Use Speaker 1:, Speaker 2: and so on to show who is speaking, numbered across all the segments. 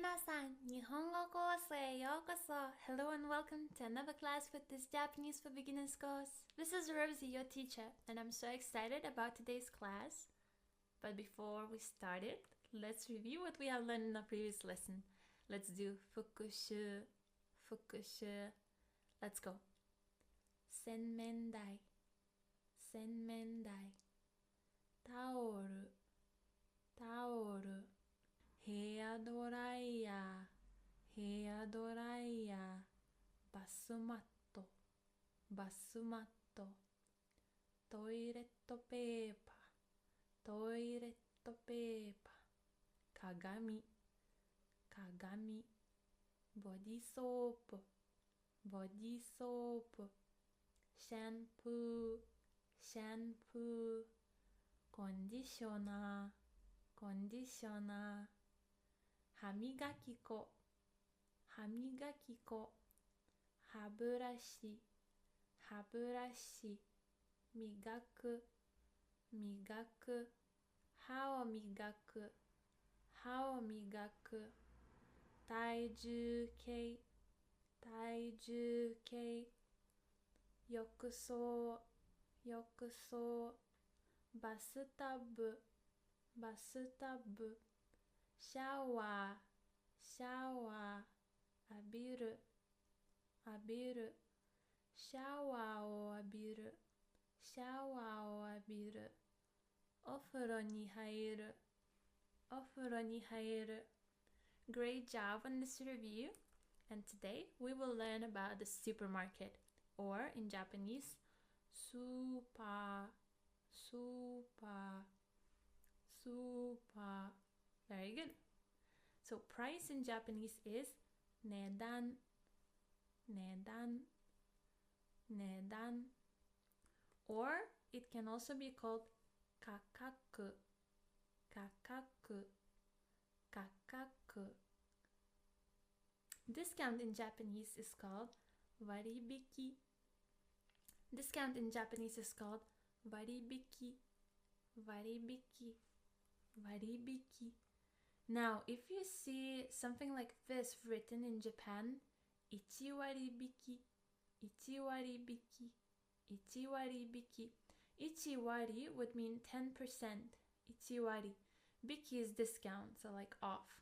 Speaker 1: 皆さん、日本語コースへようこそ. Hello and welcome to another class with this Japanese for Beginners course. This is Rosie, your teacher, and I'm so excited about today's class. But before we start it, let's review what we have learned in the previous lesson. Let's do 復習, 復習. Let's go. 洗面台, 洗面台. タオル, タオル. ヘアドライヤー、ヘアドライヤー。バスマット、バスマット。トイレットペーパー、トイレットペーパー。鏡、鏡。ボディソープ、ボディソープ。シャンプー、シャンプー。コンディショナー、コンディショナー。歯磨き粉、歯磨き粉。歯ブラシ、歯ブラシ。磨く、磨く。歯を磨く、歯を磨く。体重計、体重計。浴槽、浴槽。バスタブ、バスタブ。シャワー、シャワー。浴びる、浴びる。シャワーを浴びる、シャワーを浴びる。お風呂に入る、お風呂に入る。Great job on this review. And today we will learn about the supermarket, or in Japanese, スーパー、スーパー、スーパー。Very good. So price in Japanese is 値段、値段、値段。Or it can also be called 価格、価格、価格。Discount in Japanese is called 割引。Discount in Japanese is called 割引、割引、割引。Now, if you see something like this written in Japan, 1割引き、1割引き、1割引き。1割 would mean 10%. 1割。引き is discount, so like off.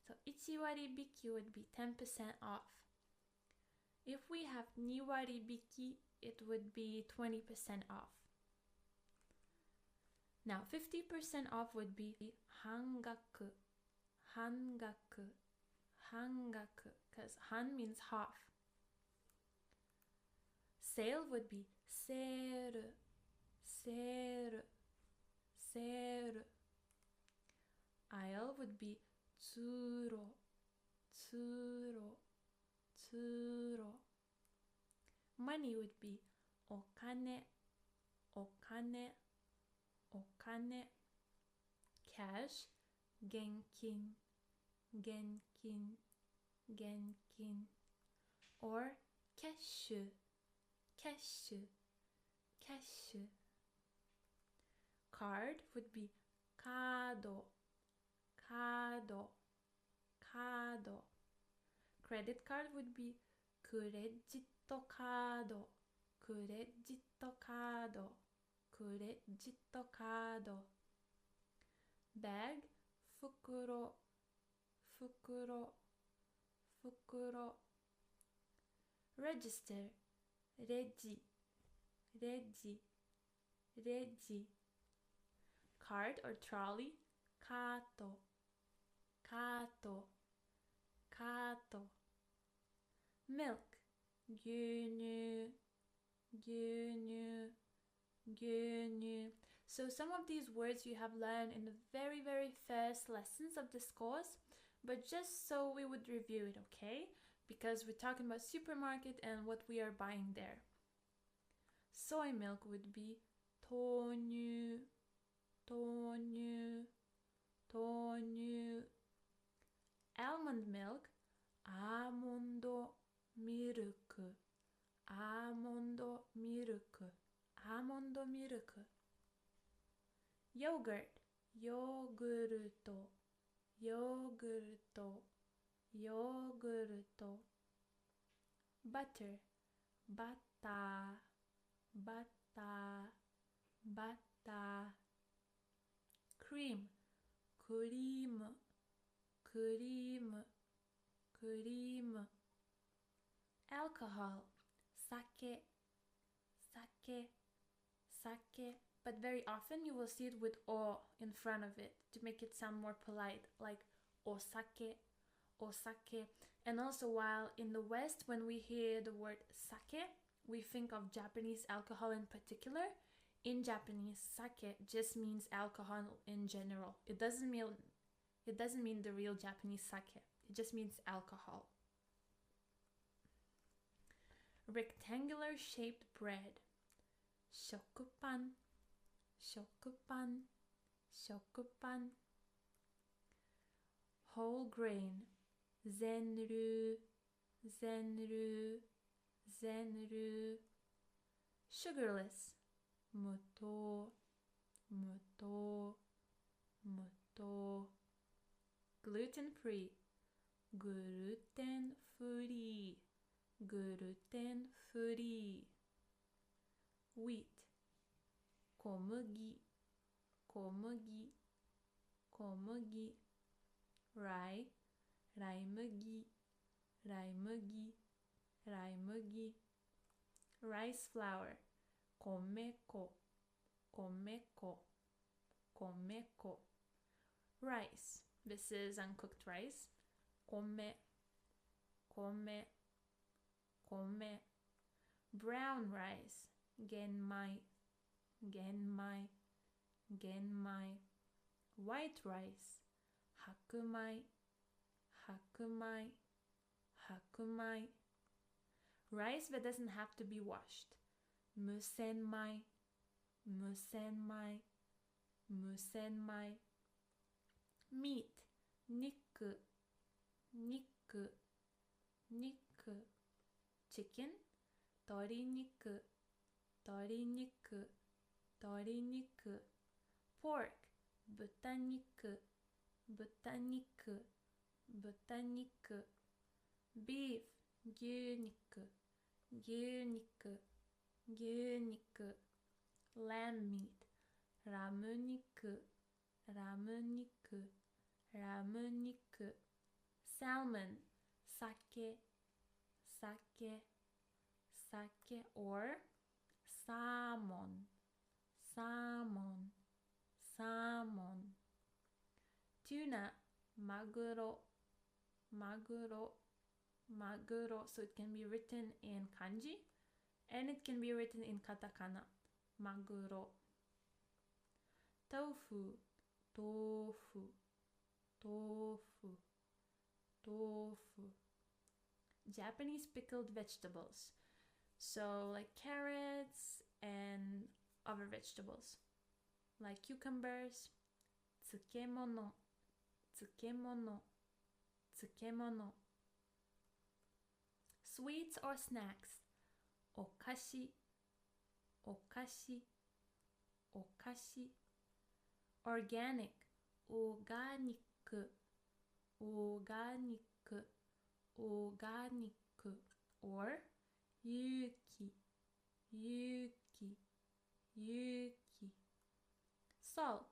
Speaker 1: So 1割引き would be 10% off. If we have 2割引き, it would be 20% off. Now 50% off would be 半額、半額、半額, because 半 means half. Sale would be セール、セール、セール。Aisle would be 通路、通路、通路。Money would be お金、お金、お金。Cash 現金、現金、現金。Or キャッシュ、キャッシュ、キャッシュ。Card would be カード、カード、カード。Credit card would be クレジットカード、クレジットカード、クレジットカード。Bag 袋、袋、袋。Register レジ、レジ、レジ。Cart or trolley カート、カート、カート。Milk 牛乳、牛乳、牛乳。So some of these words you have learned in the very first lessons of this course, but just so we would review it, okay? Because we're talking about supermarket and what we are buying there. Soy milk would be 豆乳、豆乳、豆乳。Almond milk アーモンドミルク、アーモンドミルク、アーモンドミルク。Yogurt ヨーグルト、ヨーグルト、ヨーグルト butter バターバターバター cream クリームクリームクリーム alcohol 酒酒酒 but very often you will see it with o in front of it to make it sound more polite, like osake osake. And also, while in the West, when we hear the word sake, we think of Japanese alcohol in particular. In Japanese, sake just means alcohol in general. It doesn't mean the real Japanese sake. It just means alcohol. Rectangular shaped bread. Shokupan, shokupan, shokupan. Whole grain. Zenru, zenru, zenru. Sugarless. Muto, muto, muto. Gluten-free. Gluten-free, gluten-free. Wheat. Komugi, komugi, komugi. Rye. Raimugi, raimugi, raimugi. Rice flour. Komeko, komeko, komeko. Rice. This is uncooked rice. Kome, kome, kome. Brown rice. Genmai, genmai, genmai. White rice. Hakumai, hakumai, hakumai. Rice that doesn't have to be washed. Musenmai, musenmai, musenmai. Meat. Niku, niku, niku. Chicken. Toriniku, toriniku, toriniku. Pork. Butaniku, butaniku, butaniku. Beef. Gyuniku, gyuniku, gyuniku. Lamb meat. Ramuniku, ramuniku, ramuniku. Salmon. Sake, sake, sake. Or salmon, salmon, salmon. Tuna. Maguro, maguro, maguro. So it can be written in kanji and it can be written in katakana. Maguro. Tofu, tofu, tofu, tofu. Japanese pickled vegetables. So like carrots and other vegetables. Like cucumbers. Tsukemono, tsukemono, tsukemono. Sweets or snacks. Okashi, okashi, okashi. Organic. Organic, organic, organic. Or yuki, yuki, yuki. Salt.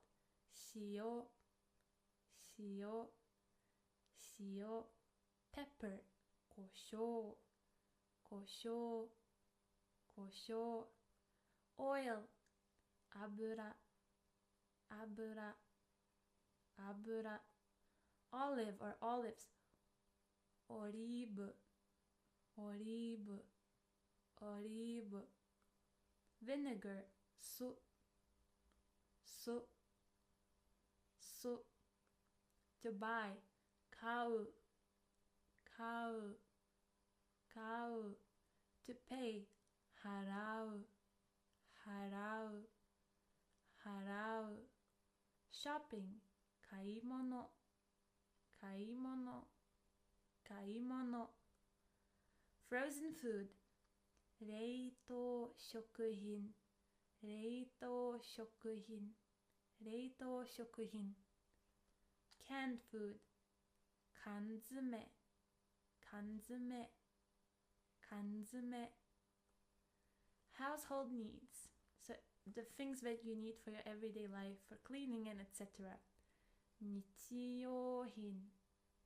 Speaker 1: Shio, shio, shio. Pepper. Kosho, kosho, kosho. Oil. Abura, abura, abura. Olive or olives. Oribe, oribe, oribe. Vinegar. Su, su, su. To buy. Kau, kau, kau. To pay. Harau, harau, harau. Shopping. Kaimono, kaimono, kaimono. Frozen food. 冷凍食品、冷凍食品、冷凍食品。Canned food. 缶詰、kanzume, kanzume. Household needs. So the things that you need for your everyday life, for cleaning and etc. 日用品、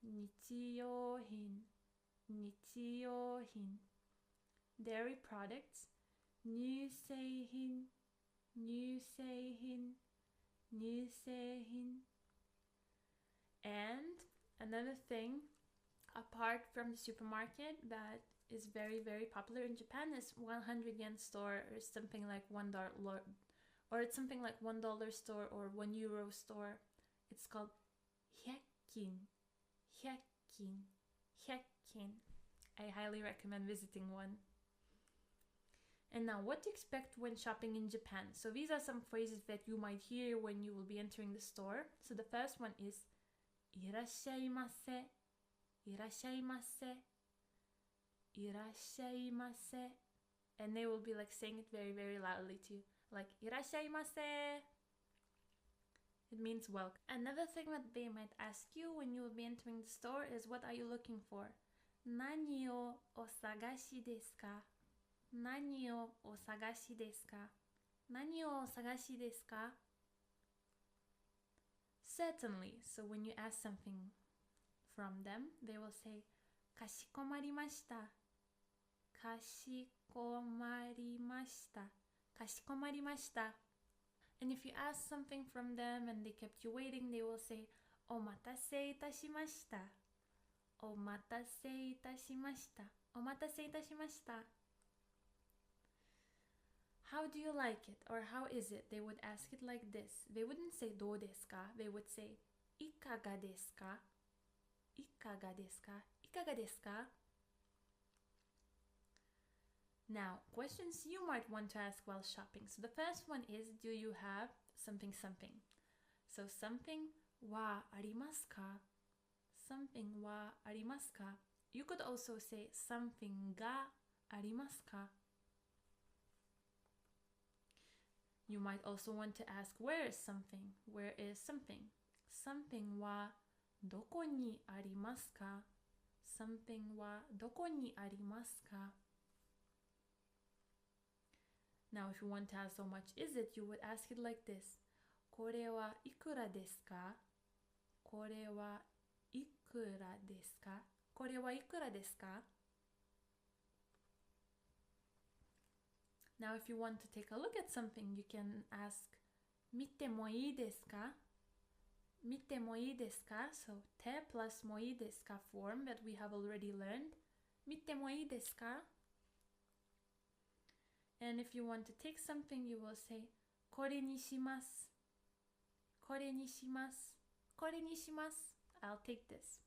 Speaker 1: 日用品、日用品。Dairy products, 乳製品、乳製品、乳製品。And another thing, apart from the supermarket, that is very, very popular in Japan is 100 yen store or something like $1, or it's something like $1 store or €1 store. It's called hyakin, hyakin, hyakin. I highly recommend visiting one. And now, what to expect when shopping in Japan? So these are some phrases that you might hear when you will be entering the store. So the first one is いらっしゃいませ、いらっしゃいませ、いらっしゃいませ. And they will be like saying it very, very loudly to you. Like いらっしゃいませ. It means welcome. Another thing that they might ask you when you will be entering the store is, what are you looking for? 何をお探しですか? 何をお探しですか? 何をお探しですか? Certainly. So when you ask something from them, they will say かしこまりました。かしこまりました。かしこまりました。And if you ask something from them and they kept you waiting, they will say お待たせいたしました。お待たせいたしました。お待たせいたしました。How do you like it? Or how is it? They would ask it like this. They wouldn't say どうですか? They would say いかがですか? いかがですか? いかがですか? Now, questions you might want to ask while shopping. So the first one is, do you have something something? So something はありますか? Something はありますか? You could also say something がありますか? You might also want to ask, where is something? Where is something? Something はどこにありますか? Something はどこにありますか? Now, if you want to ask how much is it, you would ask it like this. これはいくらですか? これはいくらですか? これはいくらですか? Now, if you want to take a look at something, you can ask 見てもいいですか? 見てもいいですか? So, て plus もいいですか form that we have already learned. 見てもいいですか? And if you want to take something, you will say これにします。これにします。これにします。I'll take this.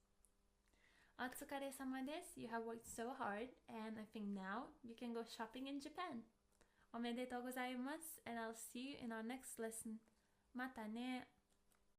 Speaker 1: お疲れ様です。You have worked so hard, and I think now you can go shopping in Japan. おめでとうございます。And I'll see you in our next lesson. またね。